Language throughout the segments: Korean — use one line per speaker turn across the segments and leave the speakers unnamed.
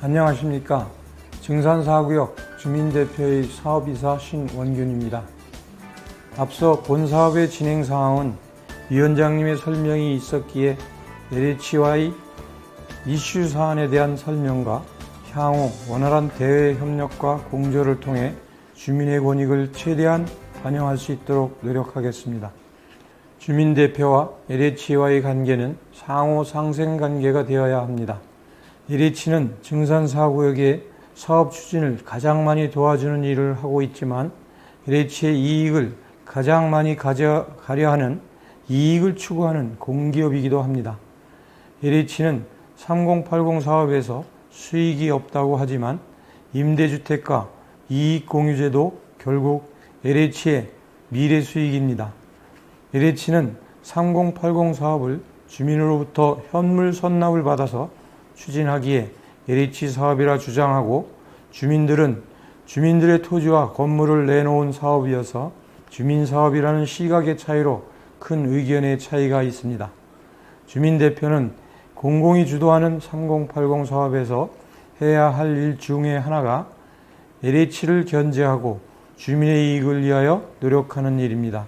안녕하십니까. 증산4구역 주민대표의 사업이사 신원균입니다. 앞서 본 사업의 진행 사항은 위원장님의 설명이 있었기에 LH와의 이슈 사안에 대한 설명과 향후 원활한 대외 협력과 공조를 통해 주민의 권익을 최대한 반영할 수 있도록 노력하겠습니다. 주민대표와 LH와의 관계는 상호 상생관계가 되어야 합니다. LH는 증산4구역의 사업 추진을 가장 많이 도와주는 일을 하고 있지만 LH의 이익을 가장 많이 가져가려 하는 이익을 추구하는 공기업이기도 합니다. LH는 3080 사업에서 수익이 없다고 하지만 임대주택과 이익공유제도 결국 LH의 미래 수익입니다. LH는 3080 사업을 주민으로부터 현물 선납을 받아서 추진하기에 LH 사업이라 주장하고 주민들은 주민들의 토지와 건물을 내놓은 사업이어서 주민사업이라는 시각의 차이로 큰 의견의 차이가 있습니다. 주민대표는 공공이 주도하는 3080 사업에서 해야 할 일 중에 하나가 LH를 견제하고 주민의 이익을 위하여 노력하는 일입니다.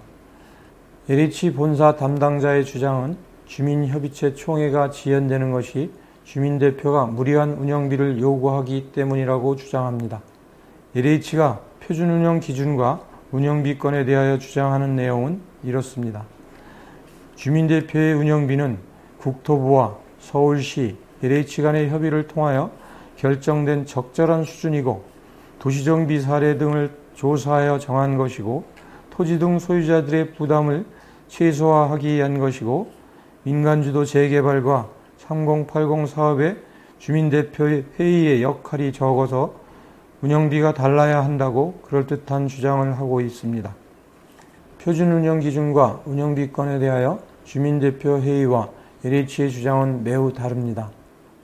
LH 본사 담당자의 주장은 주민협의체 총회가 지연되는 것이 주민대표가 무리한 운영비를 요구하기 때문이라고 주장합니다. LH가 표준운영 기준과 운영비권에 대하여 주장하는 내용은 이렇습니다. 주민대표의 운영비는 국토부와 서울시, LH 간의 협의를 통하여 결정된 적절한 수준이고 도시정비 사례 등을 조사하여 정한 것이고 토지 등 소유자들의 부담을 최소화하기 위한 것이고 민간주도 재개발과 3080 사업의 주민대표의 회의의 역할이 적어서 운영비가 달라야 한다고 그럴듯한 주장을 하고 있습니다. 표준운영기준과 운영비권에 대하여 주민대표 회의와 LH의 주장은 매우 다릅니다.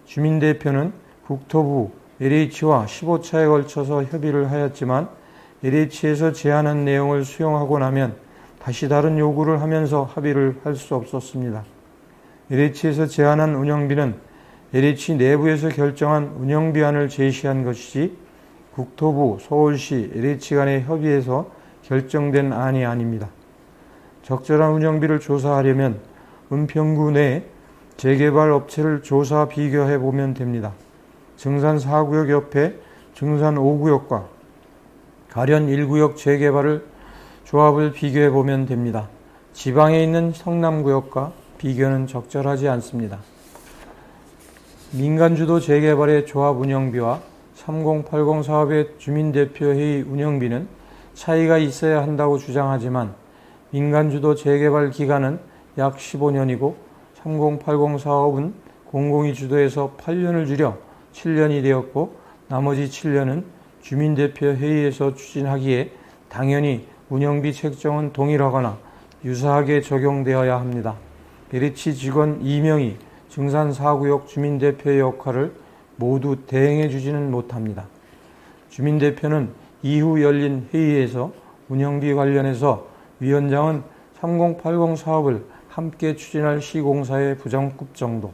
주민대표는 국토부, LH와 15차에 걸쳐서 협의를 하였지만 LH에서 제안한 내용을 수용하고 나면 다시 다른 요구를 하면서 합의를 할 수 없었습니다. LH에서 제안한 운영비는 LH 내부에서 결정한 운영비안을 제시한 것이지 국토부, 서울시, LH 간의 협의에서 결정된 안이 아닙니다. 적절한 운영비를 조사하려면 은평구 내 재개발 업체를 조사 비교해 보면 됩니다. 증산4구역 옆에 증산5구역과 가련 1구역 재개발을 조합을 비교해 보면 됩니다. 지방에 있는 성남구역과 비교는 적절하지 않습니다. 민간주도 재개발의 조합 운영비와 3080 사업의 주민대표회의 운영비는 차이가 있어야 한다고 주장하지만 민간주도 재개발 기간은 약 15년이고 3080 사업은 공공이 주도해서 8년을 줄여 7년이 되었고 나머지 7년은 주민대표회의에서 추진하기에 당연히 운영비 책정은 동일하거나 유사하게 적용되어야 합니다. LH 직원 2명이 증산4구역 주민대표의 역할을 모두 대행해 주지는 못합니다. 주민대표는 이후 열린 회의에서 운영비 관련해서 위원장은 3080 사업을 함께 추진할 시공사의 부장급 정도,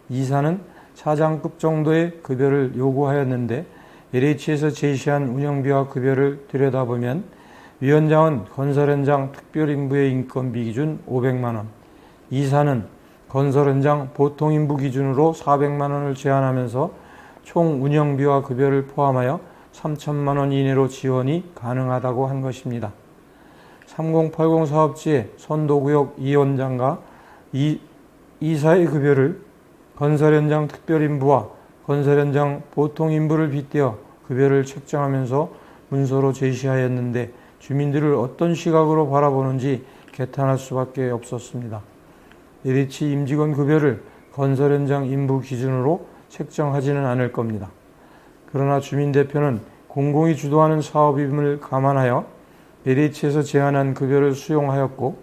이사는 차장급 정도의 급여를 요구하였는데 LH에서 제시한 운영비와 급여를 들여다보면 위원장은 건설 현장 특별인부의 인건비 기준 500만원, 이사는 건설 현장 보통 인부 기준으로 400만원을 제한하면서 총 운영비와 급여를 포함하여 3천만원 이내로 지원이 가능하다고 한 것입니다. 3080 사업지의 선도구역 이원장과 이사의 급여를 건설 현장 특별인부와 건설 현장 보통 인부를 빗대어 급여를 책정하면서 문서로 제시하였는데 주민들을 어떤 시각으로 바라보는지 개탄할 수밖에 없었습니다. LH 임직원 급여를 건설 현장 인부 기준으로 책정하지는 않을 겁니다. 그러나 주민대표는 공공이 주도하는 사업임을 감안하여 LH에서 제안한 급여를 수용하였고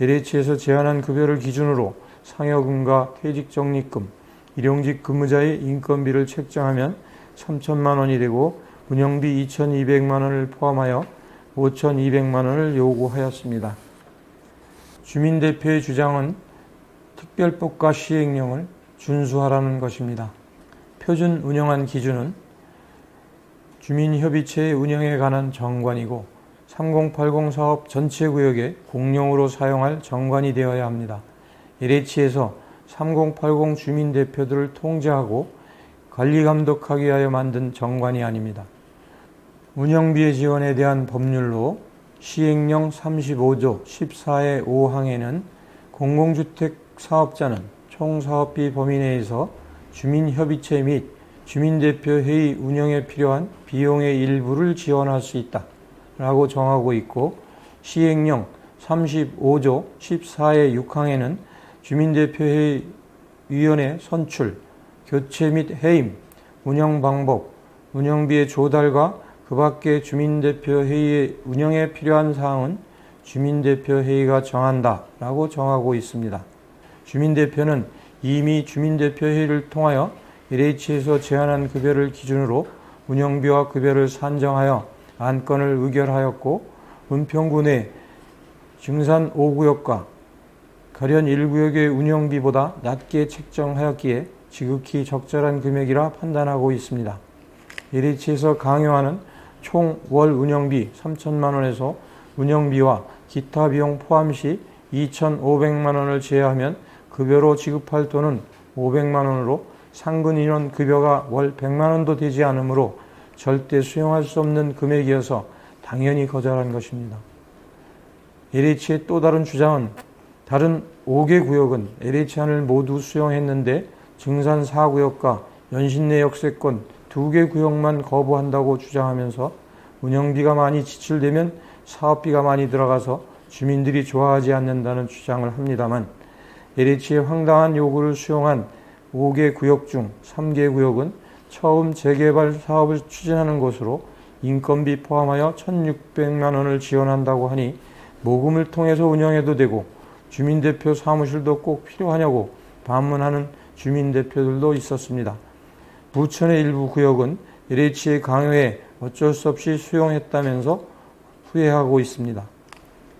LH에서 제안한 급여를 기준으로 상여금과 퇴직적립금, 일용직 근무자의 인건비를 책정하면 3천만 원이 되고 운영비 2,200만 원을 포함하여 5,200만 원을 요구하였습니다. 주민대표의 주장은 특별법과 시행령을 준수하라는 것입니다. 표준 운영안 기준은 주민협의체의 운영에 관한 정관이고 3080 사업 전체 구역에 공용으로 사용할 정관이 되어야 합니다. LH에서 3080 주민대표들을 통제하고 관리감독하기 위하여 만든 정관이 아닙니다. 운영비의 지원에 대한 법률로 시행령 35조 14의 5항에는 공공주택 사업자는 총사업비 범위 내에서 주민협의체 및 주민대표회의 운영에 필요한 비용의 일부를 지원할 수 있다 라고 정하고 있고, 시행령 35조 14의 6항에는 주민대표회의 위원회 선출, 교체 및 해임, 운영 방법, 운영비의 조달과 그 밖의 주민대표회의의 운영에 필요한 사항은 주민대표회의가 정한다 라고 정하고 있습니다. 주민대표는 이미 주민대표회의를 통하여 LH에서 제한한 급여를 기준으로 운영비와 급여를 산정하여 안건을 의결하였고, 은평구 내 증산 5구역과 가련 1구역의 운영비보다 낮게 책정하였기에 지극히 적절한 금액이라 판단하고 있습니다. LH에서 강요하는 총 월 운영비 3천만 원에서 운영비와 기타 비용 포함 시 2,500만 원을 제외하면 급여로 지급할 돈은 500만 원으로 상근 인원 급여가 월 100만 원도 되지 않으므로 절대 수용할 수 없는 금액이어서 당연히 거절한 것입니다. LH의 또 다른 주장은 다른 5개 구역은 LH안을 모두 수용했는데 증산 4구역과 연신내 역세권 2개 구역만 거부한다고 주장하면서 운영비가 많이 지출되면 사업비가 많이 들어가서 주민들이 좋아하지 않는다는 주장을 합니다만, LH의 황당한 요구를 수용한 5개 구역 중 3개 구역은 처음 재개발 사업을 추진하는 곳으로 인건비 포함하여 1,600만 원을 지원한다고 하니 모금을 통해서 운영해도 되고 주민대표 사무실도 꼭 필요하냐고 반문하는 주민대표들도 있었습니다. 부천의 일부 구역은 LH의 강요에 어쩔 수 없이 수용했다면서 후회하고 있습니다.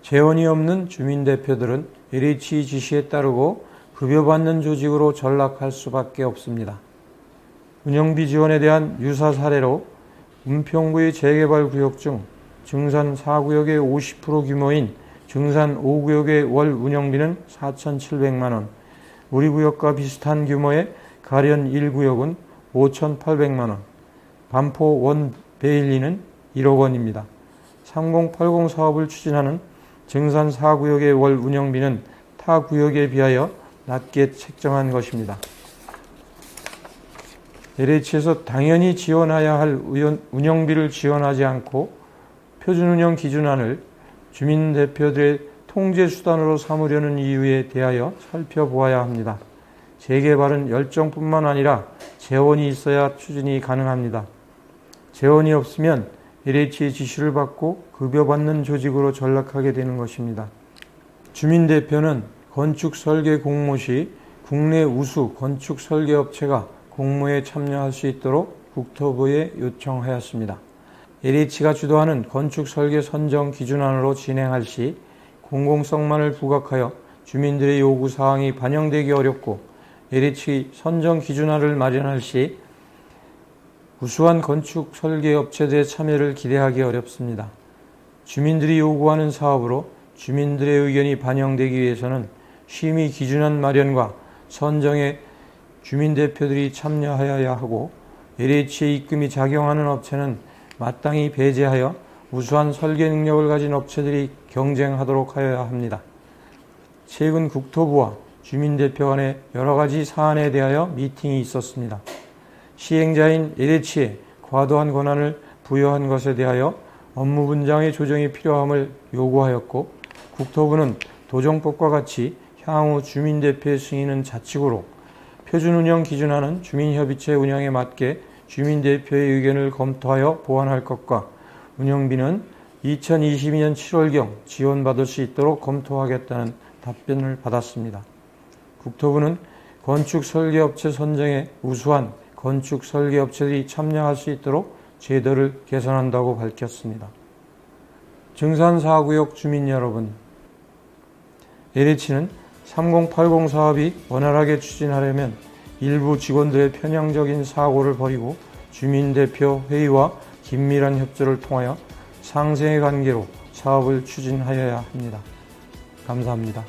재원이 없는 주민대표들은 LH 지시에 따르고 급여받는 조직으로 전락할 수밖에 없습니다. 운영비 지원에 대한 유사 사례로 은평구의 재개발 구역 중 증산 4구역의 50% 규모인 증산 5구역의 월 운영비는 4,700만 원, 우리 구역과 비슷한 규모의 가련 1구역은 5,800만 원, 반포 원 베일리는 1억 원입니다. 3080 사업을 추진하는 증산 4구역의 월 운영비는 타 구역에 비하여 낮게 책정한 것입니다. LH에서 당연히 지원해야 할 운영비를 지원하지 않고 표준운영 기준안을 주민대표들의 통제수단으로 삼으려는 이유에 대하여 살펴보아야 합니다. 재개발은 열정뿐만 아니라 재원이 있어야 추진이 가능합니다. 재원이 없으면 LH의 지시를 받고 급여받는 조직으로 전락하게 되는 것입니다. 주민대표는 건축설계 공모 시 국내 우수 건축설계업체가 공모에 참여할 수 있도록 국토부에 요청하였습니다. LH가 주도하는 건축설계 선정 기준안으로 진행할 시 공공성만을 부각하여 주민들의 요구사항이 반영되기 어렵고 LH 선정 기준안을 마련할 시 우수한 건축설계업체들의 참여를 기대하기 어렵습니다. 주민들이 요구하는 사업으로 주민들의 의견이 반영되기 위해서는 심의 기준안 마련과 선정에 주민대표들이 참여하여야 하고, LH의 입금이 작용하는 업체는 마땅히 배제하여 우수한 설계 능력을 가진 업체들이 경쟁하도록 하여야 합니다. 최근 국토부와 주민대표 간의 여러 가지 사안에 대하여 미팅이 있었습니다. 시행자인 LH에 과도한 권한을 부여한 것에 대하여 업무 분장의 조정이 필요함을 요구하였고, 국토부는 도정법과 같이 향후 주민대표의 승인은 자치구로, 표준운영 기준안은 주민협의체 운영에 맞게 주민대표의 의견을 검토하여 보완할 것과 운영비는 2022년 7월경 지원받을 수 있도록 검토하겠다는 답변을 받았습니다. 국토부는 건축설계업체 선정에 우수한 건축설계업체들이 참여할 수 있도록 제도를 개선한다고 밝혔습니다. 증산 4구역 주민 여러분, LH는 3080 사업이 원활하게 추진하려면 일부 직원들의 편향적인 사고를 버리고 주민대표 회의와 긴밀한 협조를 통하여 상생의 관계로 사업을 추진하여야 합니다. 감사합니다.